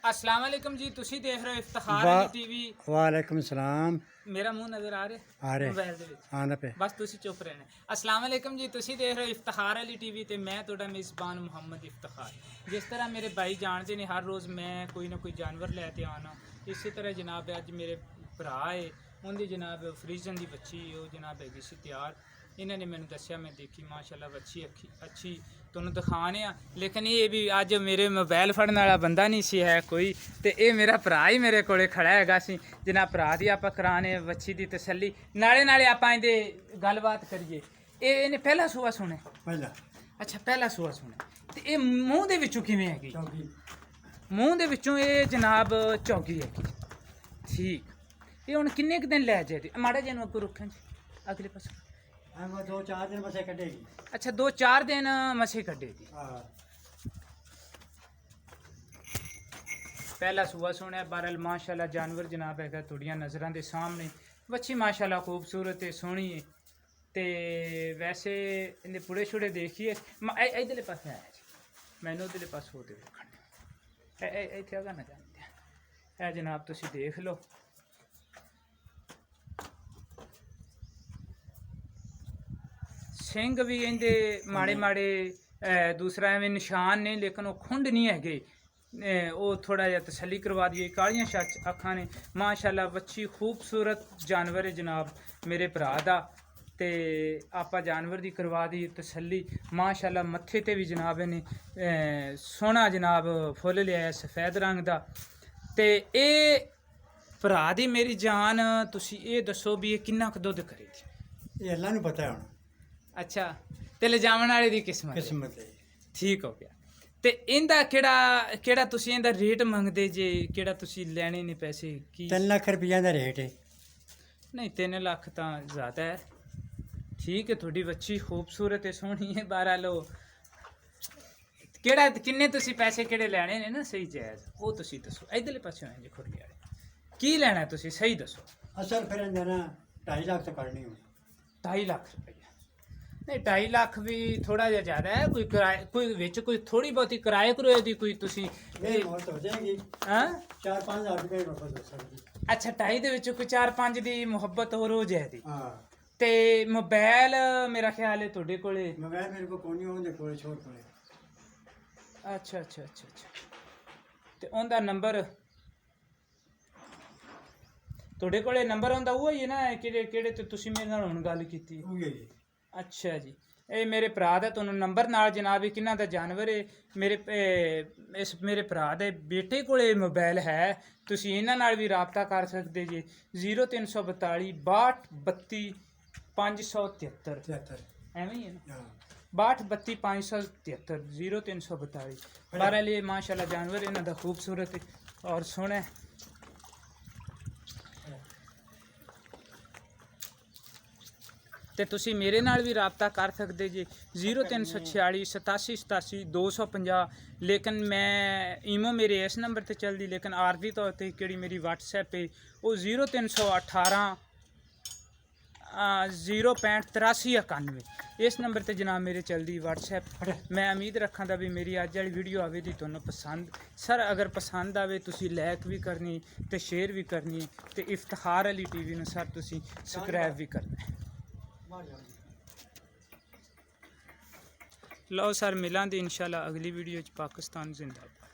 अस्सलाम वालेकुम जी, तुसी देख रहे हो इफ्तिखार वा अली टीवी। वालेकुम सलाम। मेरा मुंह नजर आ रहा आ रहे मोबाइल ਦੇ ਵਿੱਚ आने पे ਬਸ ਤੁਸੀਂ ਚੁੱਪ ਰਹਿਣਾ। अस्सलाम वालेकुम जी, तुसी देख रहे हो इफ्तिखार अली टीवी ਤੇ ਮੈਂ ਤੁਹਾਡਾ ਮੇਜ਼ਬਾਨ ਮੁਹੰਮਦ ਇਫਤਖਾਰ। ਜਿਸ ਤਰ੍ਹਾਂ ਮੇਰੇ ਭਾਈ ਜਾਣਦੇ ਨੇ ਹਰ ਰੋਜ਼ ਮੈਂ ਕੋਈ ਨਾ ਕੋਈ ਜਾਨਵਰ ਲੈ ਕੇ ਆਣਾ, ਇਸੇ ਤਰ੍ਹਾਂ ਜਨਾਬ ਅੱਜ ਮੇਰੇ ਭਰਾ ਹੈ ਉਹਦੀ ਜਨਾਬ ਫਰੀਜ਼ਨ ਦੀ ਬੱਚੀ ਉਹ ਜਨਾਬ ਹੈਗੀ ਸੀ ਤਿਆਰ। ਇਹਨਾਂ ਨੇ ਮੈਨੂੰ ਦੱਸਿਆ, ਮੈਂ ਦੇਖੀ ਮਾਸ਼ਾਅੱਲਾ ਬੱਚੀ ਅੱਛੀ ਤੁਹਾਨੂੰ ਦਿਖਾਣੇ ਆ। ਲੇਕਿਨ ਇਹ ਵੀ ਅੱਜ ਮੇਰੇ ਮੋਬਾਈਲ ਫੜਨ ਵਾਲਾ ਬੰਦਾ ਨਹੀਂ ਸੀ ਹੈ ਕੋਈ, ਤੇ ਇਹ ਮੇਰਾ ਭਰਾ ਹੀ ਮੇਰੇ ਕੋਲੇ ਖੜਾ ਹੈਗਾ ਸੀ। ਜਨਾਬ ਭਰਾ ਦੀ ਆਪਾਂ ਕਰਾਣੇ ਬੱਚੀ ਦੀ ਤਸੱਲੀ, ਨਾਲੇ ਆਪਾਂ ਇਹਦੇ ਗੱਲਬਾਤ ਕਰੀਏ। ਇਹਨੇ ਪਹਿਲਾ ਸੂਆ ਸੁਣਿਆ? पहला ਅੱਛਾ ਪਹਿਲਾ ਸੂਆ ਸੁਣਿਆ। ਤੇ ਇਹ ਮੂੰਹ ਦੇ ਵਿੱਚੋਂ ਕਿਵੇਂ ਹੈਗੀ? चौकी ਮੂੰਹ ਦੇ ਵਿੱਚੋਂ ਇਹ ਜਨਾਬ ਚੌਗੀ ਹੈਗੀ। ਠੀਕ, ਇਹ ਹੁਣ ਕਿੰਨੇ ਕੁ ਦਿਨ ਲੈ ਜਾਏ? ਮਾੜਾ ਜਿਹਾ ਨੂੰ ਅੱਗੋਂ ਰੁੱਖਾਂ ਜੀ ਅਗਲੇ ਪਾਸੇ। हम 2-4 दिन बसे कटेगी। ਅੱਛਾ 2-4 ਦਿਨ ਮਸੇ ਕੱਢੇਗੀ। हाँ ਪਹਿਲਾ ਸੂਆ ਸੁਣਿਆ। ਬਹਰਹਾਲ ਮਾਸ਼ਾਅੱਲਾ ਜਾਨਵਰ ਜਨਾਬ ਹੈਗਾ ਤੁਹਾਡੀਆਂ ਨਜ਼ਰਾਂ ਦੇ ਸਾਹਮਣੇ। ਬੱਚੀ ਮਾਸ਼ਾਅੱਲਾ ਖੂਬਸੂਰਤ ਤੇ ਸੋਹਣੀ ਹੈ। ਤੇ ਵੈਸੇ ਇਹਦੇ ਪੁੜੇ ਛੁੜੇ ਦੇਖੀਏ। ਇਧਰਲੇ ਪਾਸੇ ਆਇਆ ਜੀ, ਮੈਨੂੰ ਉਧਰਲੇ ਪਾਸੇ ਹੋਤੇ ਵੇਖਣ ਇੱਥੇ ਆਗਾ ਨਾ ਜਾਂਦੇ। ਇਹ ਜਨਾਬ ਤੁਸੀਂ ਦੇਖ ਲਓ। ਸਿੰਘ ਵੀ ਇਹਦੇ ਮਾੜੇ ਮਾੜੇ ਦੂਸਰਾ ਐਵੇਂ ਨਿਸ਼ਾਨ ਨੇ, ਲੇਕਿਨ ਉਹ ਖੁੰਡ ਨਹੀਂ ਹੈਗੇ। ਉਹ ਥੋੜਾ ਜਿਹਾ ਤਸੱਲੀ ਕਰਵਾ ਦਈਏ। ਕਾਲੀਆਂ ਅੱਖਾਂ ਨੇ ਮਾਸ਼ਾਅੱਲਾ। ਬੱਚੀ ਖੂਬਸੂਰਤ ਜਾਨਵਰ ਹੈ ਜਨਾਬ ਮੇਰੇ ਭਰਾ ਦਾ। ਤੇ ਆਪਾਂ ਜਾਨਵਰ ਦੀ ਕਰਵਾ ਦਈਏ ਤਸੱਲੀ। ਮਾਸ਼ਾਅੱਲਾ ਮੱਥੇ ਤੇ ਵੀ ਜਨਾਬ ਇਹਨੇ ਸੋਹਣਾ ਜਨਾਬ ਫੁੱਲ ਲਿਆ ਸਫੈਦ ਰੰਗ ਦਾ। ਤੇ ਇਹ ਭਰਾ ਦੀ ਮੇਰੀ ਜਾਨ, ਤੁਸੀਂ ਇਹ ਦੱਸੋ ਵੀ ਇਹ ਕਿੰਨਾ ਕੁ ਦੁੱਧ ਕਰੇਗੀ? ये अल्लाह ने पता है हुण ਅੱਛਾ, ਤੇ ਲਿਜਾਵਣ ਵਾਲੇ ਦੀ ਕਿਸਮਤ ਹੈ। किस्मत है। ਠੀਕ ਹੋ ਗਿਆ। ਤੇ ਇਹਦਾ ਕਿਹੜਾ ਤੁਸੀਂ ਇਹਦਾ ਰੇਟ ਮੰਗਦੇ ਜੇ? ਕਿਹੜਾ ਤੁਸੀਂ ਲੈਣੇ ਨੇ ਪੈਸੇ ਕੀ? 3 लाख रुपया का रेट है। ਨਹੀਂ 3 ਲੱਖ ਤਾਂ ਜ਼ਿਆਦਾ ਹੈ। ਠੀਕ ਹੈ, ਤੁਹਾਡੀ ਬੱਚੀ ਖੂਬਸੂਰਤ ਹੈ ਸੋਹਣੀ ਹੈ। ਬਹਰਹਾਲ ਕਿਹੜਾ ਕਿੰਨੇ ਤੁਸੀਂ ਪੈਸੇ ਕਿਹੜੇ ਲੈਣੇ ਨੇ ਨਾ ਸਹੀ ਜਾਇਜ਼ ਉਹ ਤੁਸੀਂ ਦੱਸੋ। ਇਧਰਲੇ ਪਾਸੇ ਆਏ ਜੇ ਖੁਰਲੀ ਵਾਲੇ ਕੀ ਲੈਣਾ ਤੁਸੀਂ ਸਹੀ ਦੱਸੋ। असल फिर ना 2.5 लाख तो करनी होगी। 2.5 ਲੱਖ ਰੁਪਏ? ਨਹੀਂ 2.5 ਲੱਖ ਵੀ ਥੋੜਾ ਜਿਹਾ ਜ਼ਿਆਦਾ ਹੈ। ਕੋਈ ਕਿਰਾਏ ਕੋਈ ਵਿੱਚ ਕੋਈ ਥੋੜੀ ਬਹੁਤੀ ਕਿਰਾਏ ਕਰੋਏ ਦੀ ਕੋਈ ਤੁਸੀਂ नहीं मौत हो जाएगी। ਹਾਂ? 4-5 हज़ार रुपये वापस हो सकती। ਅੱਛਾ 2.5 ਦੇ ਵਿੱਚ ਕੋਈ 4-5 ਦੀ ਮੁਹੱਬਤ ਹੋਰ ਹੋ ਜਾਏਗੀ। हाँ ਤੇ ਮੋਬਾਈਲ ਮੇਰਾ ਖਿਆਲ ਹੈ ਤੁਹਾਡੇ ਕੋਲੇ? मोबाइल मेरे को कोनी होंगे कोई छोड़ पड़े। ਅੱਛਾ। ਤੇ ਉਹਦਾ ਨੰਬਰ ਤੁਹਾਡੇ ਕੋਲੇ ਨੰਬਰ ਹੁੰਦਾ ਉਹ ਹੀ ਹੈ ਨਾ ਕਿਹੜੇ ਤੇ ਤੁਸੀਂ ਮੇਰੇ ਨਾਲ ਹੁਣ ਗੱਲ ਕੀਤੀ? हो गई। ਅੱਛਾ ਜੀ, ਇਹ ਮੇਰੇ ਭਰਾ ਦਾ ਤੁਹਾਨੂੰ ਨੰਬਰ ਨਾਲ ਜਨਾਬ ਇਹ ਕਿੰਨਾ ਦਾ ਜਾਨਵਰ ਹੈ ਮੇਰੇ ਭਰਾ ਦੇ ਬੇਟੇ ਕੋਲੇ ਮੋਬਾਈਲ ਹੈ। ਤੁਸੀਂ ਇਹਨਾਂ ਨਾਲ ਵੀ ਰਾਬਤਾ ਕਰ ਸਕਦੇ ਜੀ। 0342 62 32 573 73 ਐਵੇਂ ਹੀ ਹੈ ਨਾ? हाँ 62 32 573 0342। बहरहाल ये माशाल्लाह जानवर इन्हों का खूबसूरत और सोहना है। ਤੇ ਤੁਸੀਂ ਮੇਰੇ ਨਾਲ ਵੀ ਰਾਬਤਾ ਕਰ ਸਕਦੇ ਜੀ 0346 87 87 250। ਲੇਕਿਨ ਮੈਂ ਈਮੋ ਮੇਰੇ ਇਸ ਨੰਬਰ ਤੇ ਚੱਲਦੀ, ਲੇਕਿਨ ਆਰਜ਼ੀ ਤੌਰ ਤੇ ਕਿਹੜੀ ਮੇਰੀ WhatsApp ਹੈ ਉਹ 0318 065 83 91। ਇਸ ਨੰਬਰ ਤੇ ਜਨਾਬ ਮੇਰੇ ਚੱਲਦੀ WhatsApp। ਮੈਂ ਉਮੀਦ ਰੱਖਾਂ ਦਾ ਵੀ ਮੇਰੀ ਅੱਜ ਵਾਲੀ ਵੀਡੀਓ ਆਵੇ ਦੀ ਤੁਹਾਨੂੰ ਪਸੰਦ। ਸਰ ਅਗਰ ਪਸੰਦ ਆਵੇ ਤੁਸੀਂ ਲਾਈਕ ਵੀ ਕਰਨੀ ਤੇ ਸ਼ੇਅਰ ਵੀ ਕਰਨੀ ਤੇ ਇਫਤਿਖਾਰ ਅਲੀ ਟੀਵੀ ਨੂੰ ਸਰ ਤੁਸੀਂ ਸਬਸਕ੍ਰਾਈਬ ਵੀ ਕਰਨਾ। ਲਓ ਸਰ ਮਿਲਾਂਗੇ ਇਨਸ਼ਾਅੱਲਾ ਅਗਲੀ ਵੀਡੀਓ 'ਚ। ਪਾਕਿਸਤਾਨ ਜ਼ਿੰਦਾਬਾਦ।